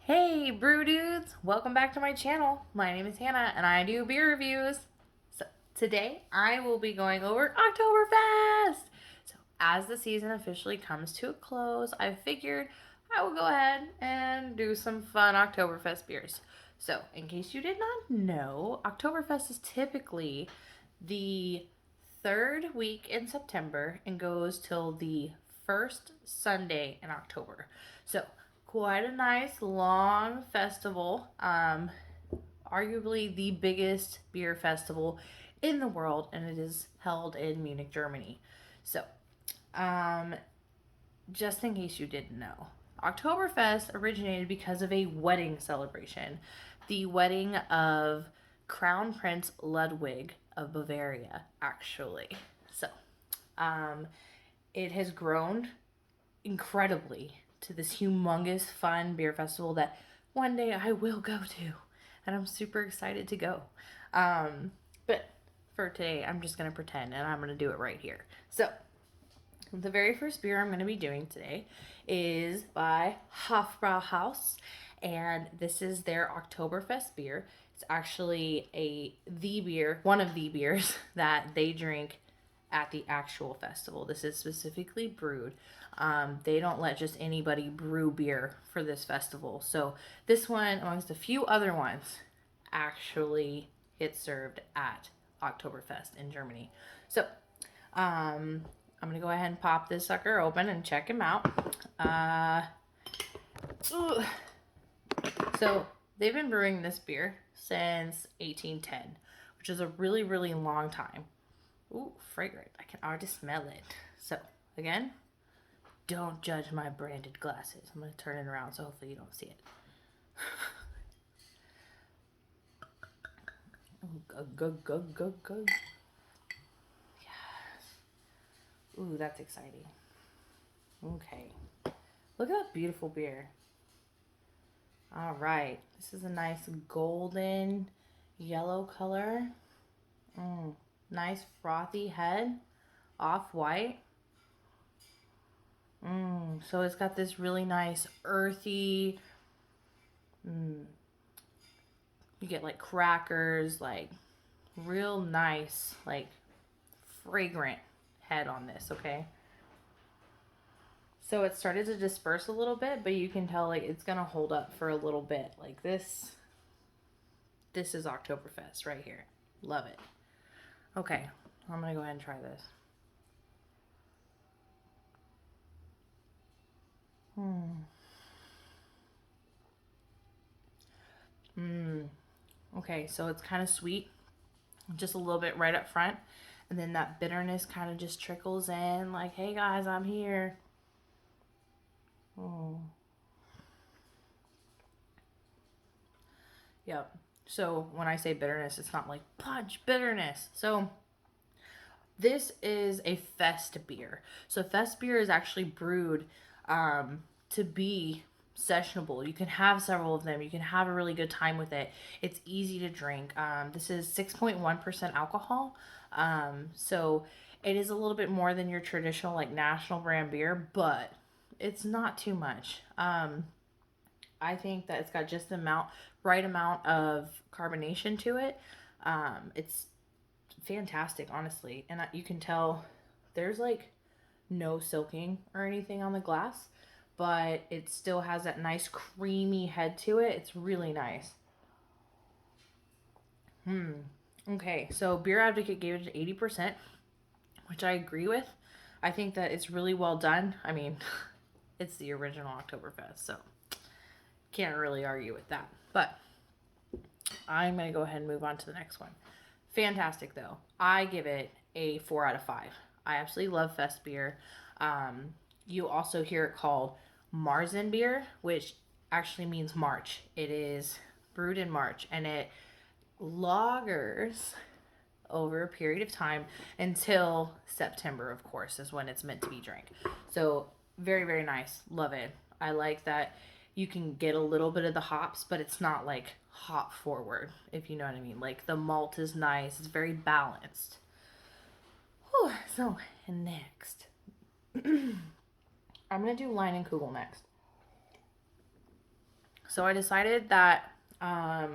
Hey brew dudes, welcome back to my channel. My name is Hannah and I do beer reviews. So today I will be going over Oktoberfest. So as the season officially comes to a close, I figured I will go ahead and do some fun Oktoberfest beers. So in case you did not know, Oktoberfest is typically the third week in September and goes till the first Sunday in October. So quite a nice long festival. Arguably the biggest beer festival in the world, and it is held in Munich, Germany. So, um, just in case you didn't know, Oktoberfest originated because of a wedding celebration, the wedding of Crown Prince Ludwig of Bavaria, actually. So, um, it has grown incredibly to this humongous fun beer festival that one day I will go to, and I'm super excited to go. But for today, I'm just gonna pretend and I'm gonna do it right here. So the very first beer I'm gonna be doing today is by Hofbrau House, and this is their Oktoberfest beer. It's actually one of the beers that they drink at the actual festival. This is specifically brewed. They don't let just anybody brew beer for this festival. So this one, amongst a few other ones, actually gets served at Oktoberfest in Germany. So I'm gonna go ahead and pop this sucker open and check him out. So they've been brewing this beer since 1810, which is a really, really long time. Ooh, fragrant. I can already smell it. So, again, don't judge my branded glasses. I'm going to turn it around so hopefully you don't see it. Ooh, go. Yes. Ooh, that's exciting. Okay. Look at that beautiful beer. All right. This is a nice golden yellow color. Nice frothy head. Off-white. So it's got this really nice earthy, you get like crackers, like real nice, like fragrant head on this, okay? So it started to disperse a little bit, but you can tell like it's gonna hold up for a little bit. Like this is Oktoberfest right here. Love it. Okay, I'm gonna go ahead and try this. Okay, so it's kind of sweet, just a little bit right up front. And then that bitterness kind of just trickles in, like, hey guys, I'm here. Oh. Yep. So when I say bitterness, it's not like punch bitterness. So this is a fest beer. So fest beer is actually brewed to be sessionable. You can have several of them. You can have a really good time with it. It's easy to drink. This is 6.1% alcohol. So it is a little bit more than your traditional like national brand beer, but it's not too much. I think that it's got just the right amount of carbonation to it. It's fantastic, honestly. And you can tell there's like no silking or anything on the glass, but it still has that nice creamy head to it. It's really nice. Okay, so Beer Advocate gave it 80%, which I agree with. I think that it's really well done. I mean, it's the original Oktoberfest, so can't really argue with that. But I'm going to go ahead and move on to the next one. Fantastic, though. I give it a 4 out of 5. I absolutely love fest beer. You also hear it called Marzen beer, which actually means March. It is brewed in March, and it lagers over a period of time until September, of course, is when it's meant to be drank. So very, very nice. Love it. I like that you can get a little bit of the hops, but it's not like hop forward, if you know what I mean. Like the malt is nice. It's very balanced. Whew. So next, I'm going to do Line and Kugel next. So I decided that I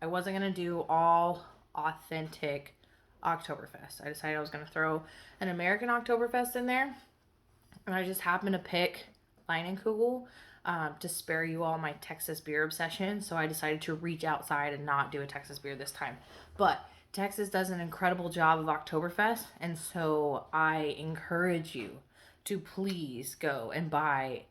wasn't going to do all authentic Oktoberfest. I decided I was going to throw an American Oktoberfest in there. And I just happened to pick Leinenkugel to spare you all my Texas beer obsession. So I decided to reach outside and not do a Texas beer this time. But Texas does an incredible job of Oktoberfest. And so I encourage you to please go and buy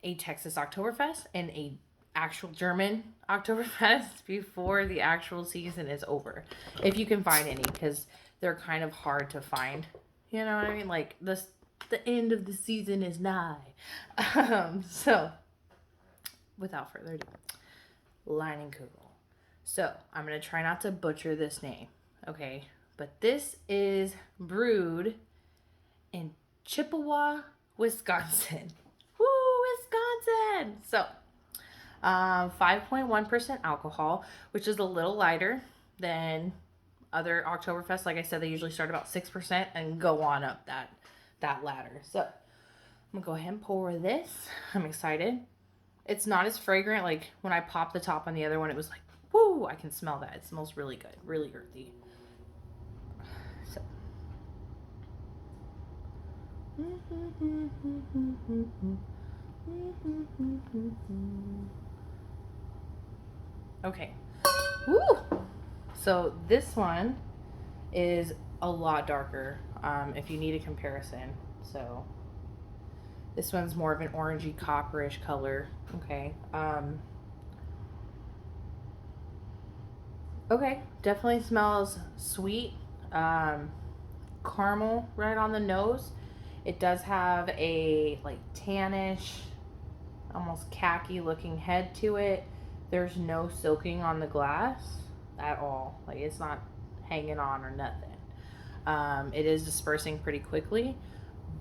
a Texas Oktoberfest and a actual German Oktoberfest before the actual season is over. If you can find any, because they're kind of hard to find. You know what I mean? Like the end of the season is nigh. So without further ado, Leinenkugel. So I'm going to try not to butcher this name. Okay. But this is brewed in Chippewa, Wisconsin. Woo, Wisconsin! So, 5.1% alcohol, which is a little lighter than other Oktoberfest. Like I said, they usually start about 6% and go on up that ladder. So, I'm going to go ahead and pour this. I'm excited. It's not as fragrant. Like, when I popped the top on the other one, it was like, woo, I can smell that. It smells really good, really earthy. So. Okay. Woo! So this one is a lot darker, if you need a comparison. So this one's more of an orangey copperish color. Okay. Okay, definitely smells sweet. Caramel right on the nose. It does have a like tannish, almost khaki looking head to it. There's no soaking on the glass at all. Like it's not hanging on or nothing. It is dispersing pretty quickly,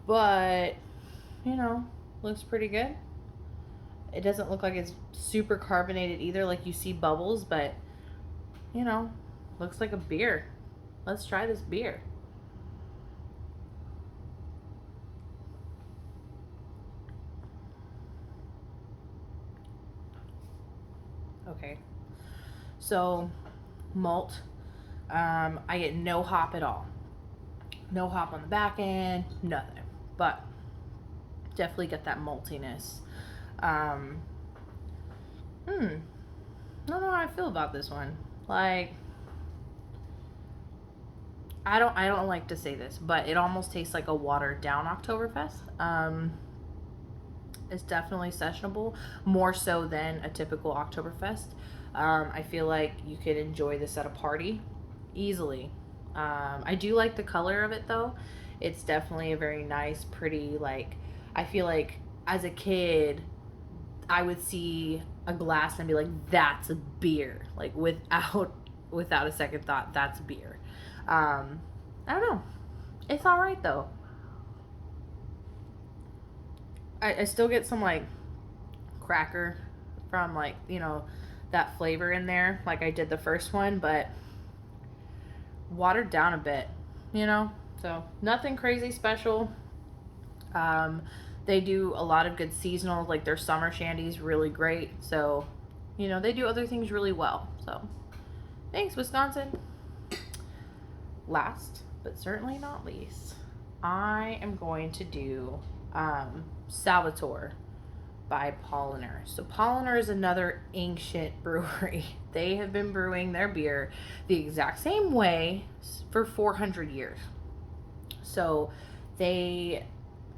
but you know, looks pretty good. It doesn't look like it's super carbonated either, like you see bubbles, but you know, looks like a beer. Let's try this beer. Okay, so malt, I get no hop at all. No hop on the back end, nothing. But definitely get that maltiness. I don't know how I feel about this one. Like, I don't like to say this, but it almost tastes like a watered down Oktoberfest. It's definitely sessionable, more so than a typical Oktoberfest. I feel like you could enjoy this at a party easily. I do like the color of it though. It's definitely a very nice, pretty, like, I feel like as a kid, I would see a glass and be like, that's a beer. Like without a second thought, that's beer. I don't know. It's all right though. I still get some like cracker from like, you know, that flavor in there like I did the first one, but watered down a bit, you know? So nothing crazy special. They do a lot of good seasonal, like their summer shandy's really great. So, you know, they do other things really well. So thanks, Wisconsin. Last, but certainly not least, I am going to do Salvatore by Polliner. So Polliner is another ancient brewery. They have been brewing their beer the exact same way for 400 years. So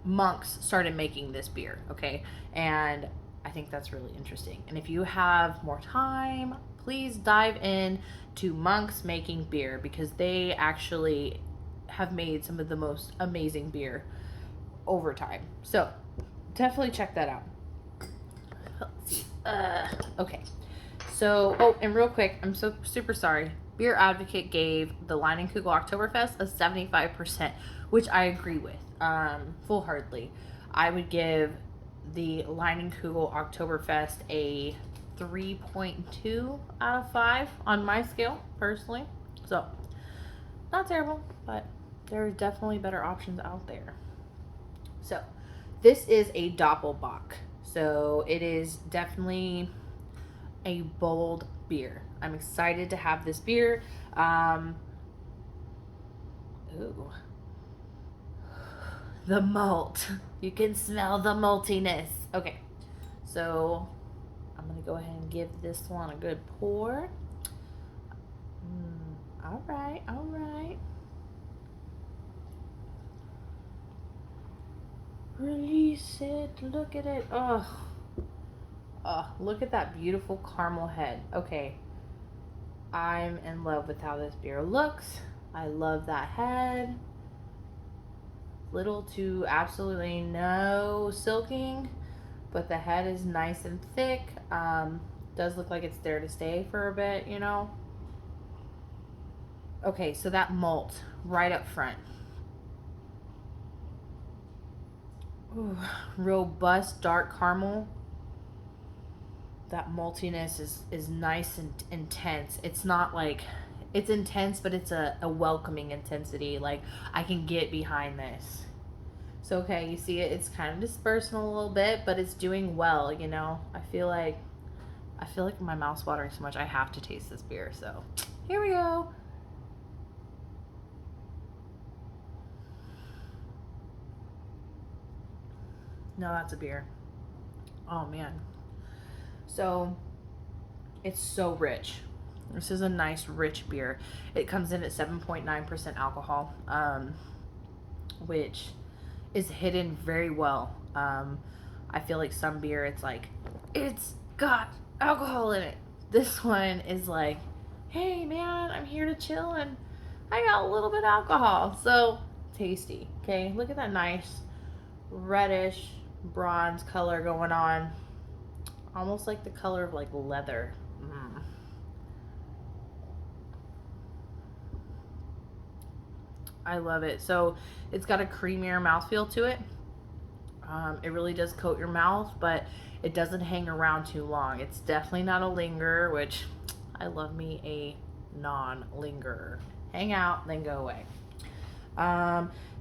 monks started making this beer, okay? And I think that's really interesting. And if you have more time, please dive in to monks making beer, because they actually have made some of the most amazing beer over time. So definitely check that out. Let's see. Okay. So, oh, and real quick, I'm so super sorry. Beer Advocate gave the Leinenkugel Oktoberfest a 75%, which I agree with, full-heartedly. I would give the Leinenkugel Oktoberfest a 3.2 out of 5 on my scale, personally. So, not terrible, but there are definitely better options out there. So, this is a Doppelbock. So, it is definitely a bold beer. I'm excited to have this beer. Ooh. The malt. You can smell the maltiness. Okay, so I'm gonna go ahead and give this one a good pour. All right, all right. Release it. Look at it. Oh, look at that beautiful caramel head. Okay, I'm in love with how this beer looks. I love that head. Little to absolutely no silking, but the head is nice and thick. Does look like it's there to stay for a bit, you know. Okay, so that malt right up front. Ooh, robust dark caramel. That maltiness is nice and intense. It's not like, it's intense, but it's a welcoming intensity. Like, I can get behind this. So, okay, you see it, it's kind of dispersing a little bit, but it's doing well, you know. I feel like my mouth's watering so much, I have to taste this beer. So, here we go. No, that's a beer. Oh, man. So, it's so rich. This is a nice, rich beer. It comes in at 7.9% alcohol, which is hidden very well. I feel like some beer, it's like, it's got alcohol in it. This one is like, hey, man, I'm here to chill, and I got a little bit of alcohol. So, tasty, okay? Look at that nice reddish bronze color going on. Almost like the color of like leather. I love it. So it's got a creamier mouthfeel to it. It really does coat your mouth, but it doesn't hang around too long. It's definitely not a lingerer, which I love me a non-lingerer. Hang out, then go away.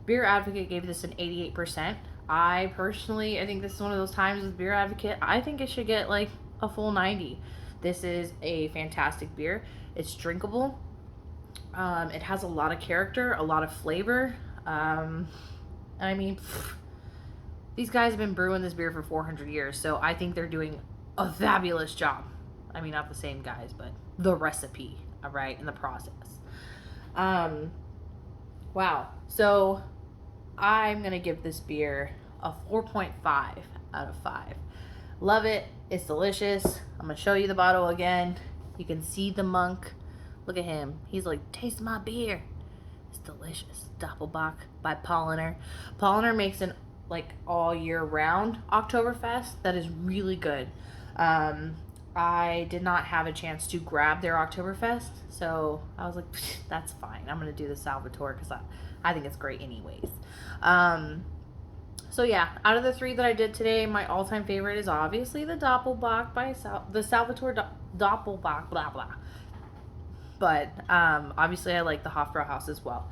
Beer Advocate gave this an 88%. I think this is one of those times with Beer Advocate, I think it should get like a full 90. This is a fantastic beer. It's drinkable. It has a lot of character, a lot of flavor. I mean, these guys have been brewing this beer for 400 years, so I think they're doing a fabulous job. I mean, not the same guys, but the recipe, all right, and the process. Wow. So I'm going to give this beer a 4.5 out of 5. Love it. It's delicious. I'm going to show you the bottle again. You can see the monk. Look at him. He's like, taste my beer. It's delicious. Doppelbock by Polliner. Polliner makes an like all year round Oktoberfest that is really good. I did not have a chance to grab their Oktoberfest, so I was like, that's fine. I'm going to do the Salvatore because I think it's great anyways. So yeah, out of the 3 that I did today, my all-time favorite is obviously the Doppelbock by the Salvatore Doppelbock, blah, blah. But obviously I like the Hofbrau house as well.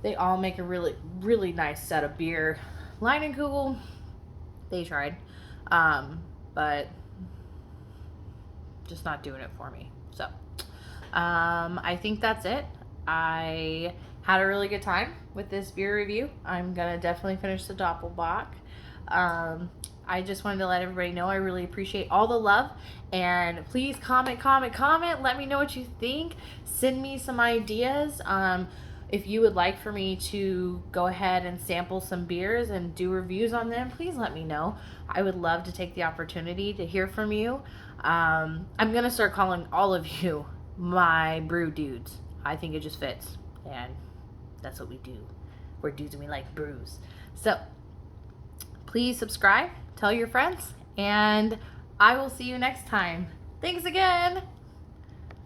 They all make a really, really nice set of beer. Leinenkugel, they tried, but just not doing it for me. So I think that's it. I had a really good time with this beer review. I'm gonna definitely finish the Doppelbock. I just wanted to let everybody know I really appreciate all the love, and please comment. Let me know what you think. Send me some ideas. If you would like for me to go ahead and sample some beers and do reviews on them, please let me know. I would love to take the opportunity to hear from you. I'm going to start calling all of you my brew dudes. I think it just fits, and that's what we do. We're dudes and we like brews. So please subscribe, tell your friends, and I will see you next time. Thanks again.